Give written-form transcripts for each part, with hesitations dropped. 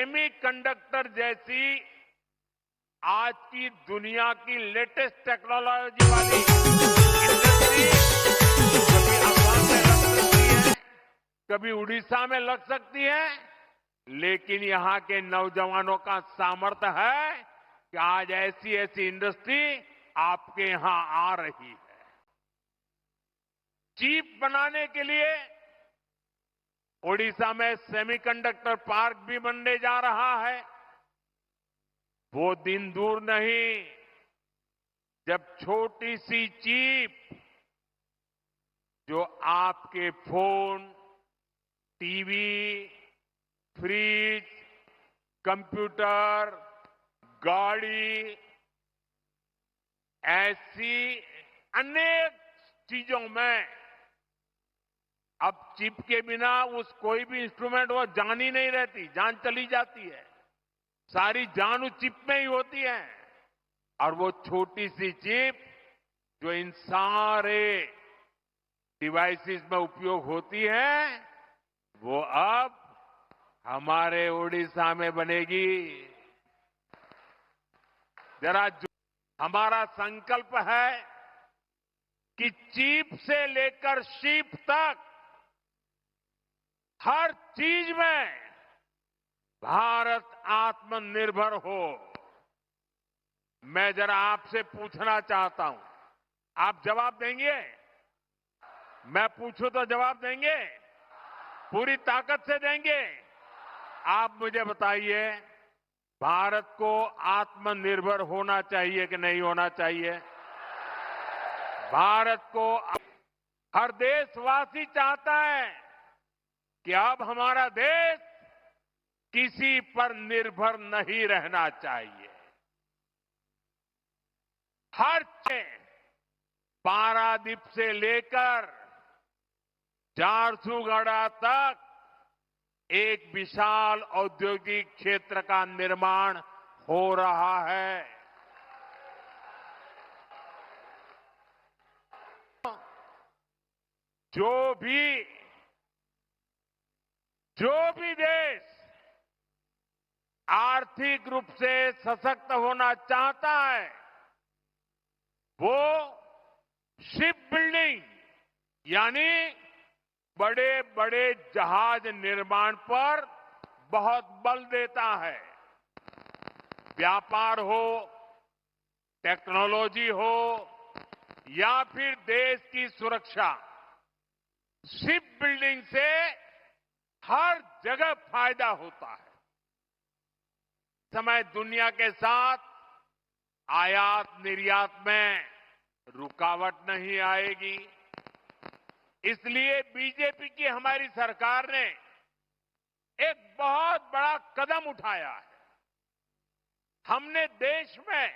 Semiconductor जैसी आज की दुनिया की लेटेस्ट टेक्नोलॉजी वाली इंडस्ट्री कभी असम में लग सकती है, कभी उड़ीसा में लग सकती है, लेकिन यहां के नौजवानों का सामर्थ्य है कि आज ऐसी ऐसी इंडस्ट्री आपके यहां आ रही है। चिप बनाने के लिए ओडिशा में सेमीकंडक्टर पार्क भी बनने जा रहा है। वो दिन दूर नहीं जब छोटी सी चिप जो आपके फोन, टीवी, फ्रिज, कंप्यूटर, गाड़ी, ऐसी अनेक चीजों में अब चिप के बिना उस कोई भी इंस्ट्रूमेंट वो जान ही नहीं रहती, जान चली जाती है। सारी जान उस चिप में ही होती है। और वो छोटी सी चिप जो इन सारे डिवाइसेस में उपयोग होती है, वो अब हमारे ओडिशा में बनेगी। जरा जो हमारा संकल्प है कि चिप से लेकर शिप तक हर चीज में भारत आत्मनिर्भर हो। मैं जरा आपसे पूछना चाहता हूं, आप जवाब देंगे? मैं पूछूं तो जवाब देंगे? पूरी ताकत से देंगे? आप मुझे बताइए, भारत को आत्मनिर्भर होना चाहिए कि नहीं होना चाहिए? भारत को हर देशवासी चाहता है कि अब हमारा देश किसी पर निर्भर नहीं रहना चाहिए। हर पारादीप से लेकर झारसुगुड़ा तक एक विशाल औद्योगिक क्षेत्र का निर्माण हो रहा है। जो भी देश आर्थिक रूप से सशक्त होना चाहता है, वो शिप बिल्डिंग यानी बड़े बड़े जहाज निर्माण पर बहुत बल देता है। व्यापार हो, टेक्नोलॉजी हो या फिर देश की सुरक्षा, शिप बिल्डिंग से हर जगह फायदा होता है। समय दुनिया के साथ आयात निर्यात में रुकावट नहीं आएगी। इसलिए बीजेपी की हमारी सरकार ने एक बहुत बड़ा कदम उठाया है। हमने देश में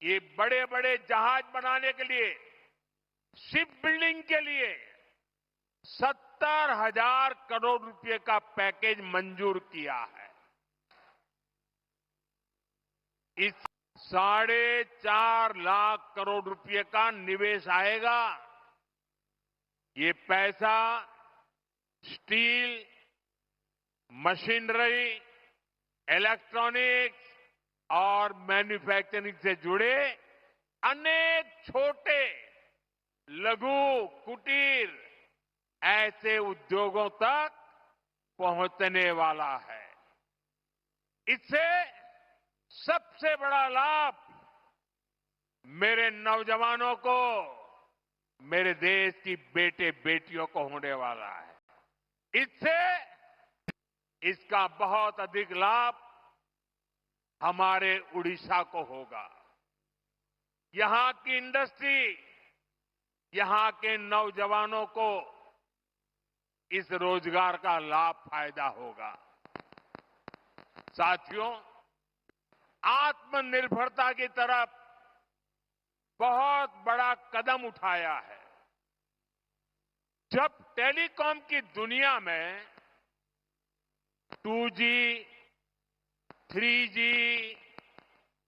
ये बड़े बड़े जहाज बनाने के लिए, शिप बिल्डिंग के लिए 70,000 करोड़ रुपए का पैकेज मंजूर किया है। इस 4.5 लाख करोड़ रुपए का निवेश आएगा। ये पैसा स्टील, मशीनरी, इलेक्ट्रॉनिक्स और मैन्युफैक्चरिंग से जुड़े अनेक छोटे, लघु, कुटीर ऐसे उद्योगों तक पहुंचने वाला है। इससे सबसे बड़ा लाभ मेरे नौजवानों को, मेरे देश की बेटे बेटियों को होने वाला है। इससे इसका बहुत अधिक लाभ हमारे उड़ीसा को होगा। यहां की इंडस्ट्री, यहां के नौजवानों को इस रोजगार का लाभ फायदा होगा। साथियों, आत्मनिर्भरता की तरफ बहुत बड़ा कदम उठाया है। जब टेलीकॉम की दुनिया में 2G, 3G,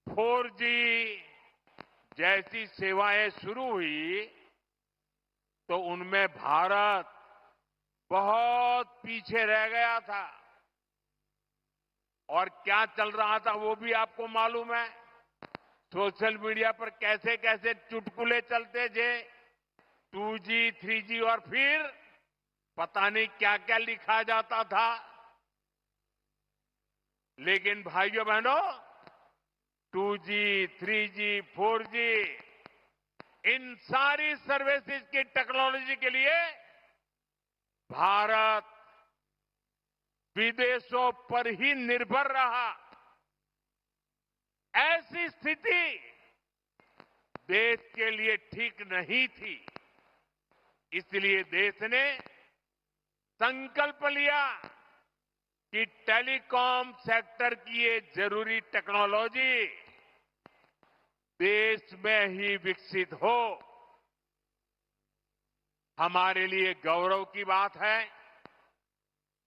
4G जैसी सेवाएं शुरू हुई तो उनमें भारत बहुत पीछे रह गया था। और क्या चल रहा था वो भी आपको मालूम है। सोशल मीडिया पर कैसे कैसे चुटकुले चलते थे, 2G 3G और फिर पता नहीं क्या क्या लिखा जाता था। लेकिन भाइयों बहनों, 2G 3G 4G इन सारी सर्विसेज की टेक्नोलॉजी के लिए भारत विदेशों पर ही निर्भर रहा। ऐसी स्थिति देश के लिए ठीक नहीं थी। इसलिए देश ने संकल्प लिया कि टेलीकॉम सेक्टर की ये जरूरी टेक्नोलॉजी देश में ही विकसित हो। हमारे लिए गौरव की बात है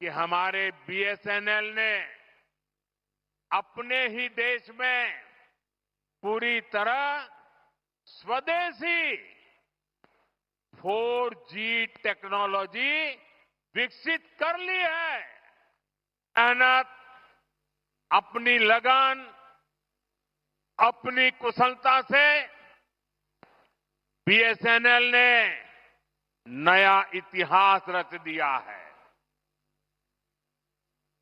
कि हमारे BSNL ने अपने ही देश में पूरी तरह स्वदेशी 4G टेक्नोलॉजी विकसित कर ली है। मेहनत, अपनी लगन, अपनी कुशलता से BSNL ने नया इतिहास रच दिया है।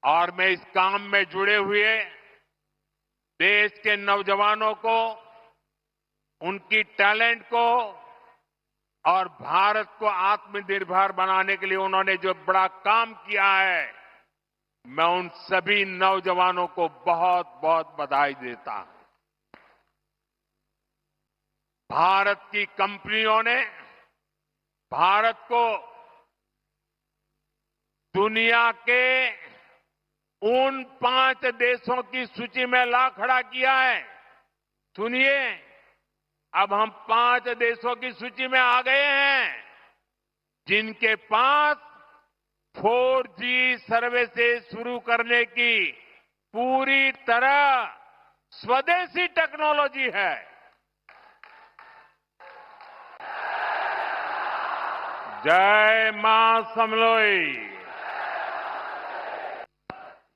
और मैं इस काम में जुड़े हुए देश के नौजवानों को, उनकी टैलेंट को और भारत को आत्मनिर्भर बनाने के लिए उन्होंने जो बड़ा काम किया है, मैं उन सभी नौजवानों को बहुत बहुत बधाई देता हूं। भारत की कंपनियों ने भारत को दुनिया के उन 5 देशों की सूची में ला खड़ा किया है। सुनिए, अब हम 5 देशों की सूची में आ गए हैं जिनके पास 4G सर्विसेज शुरू करने की पूरी तरह स्वदेशी टेक्नोलॉजी है। जय मां समलोई।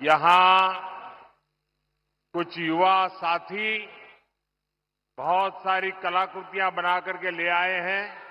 यहां कुछ युवा साथी बहुत सारी कलाकृतियां बना करके ले आए हैं।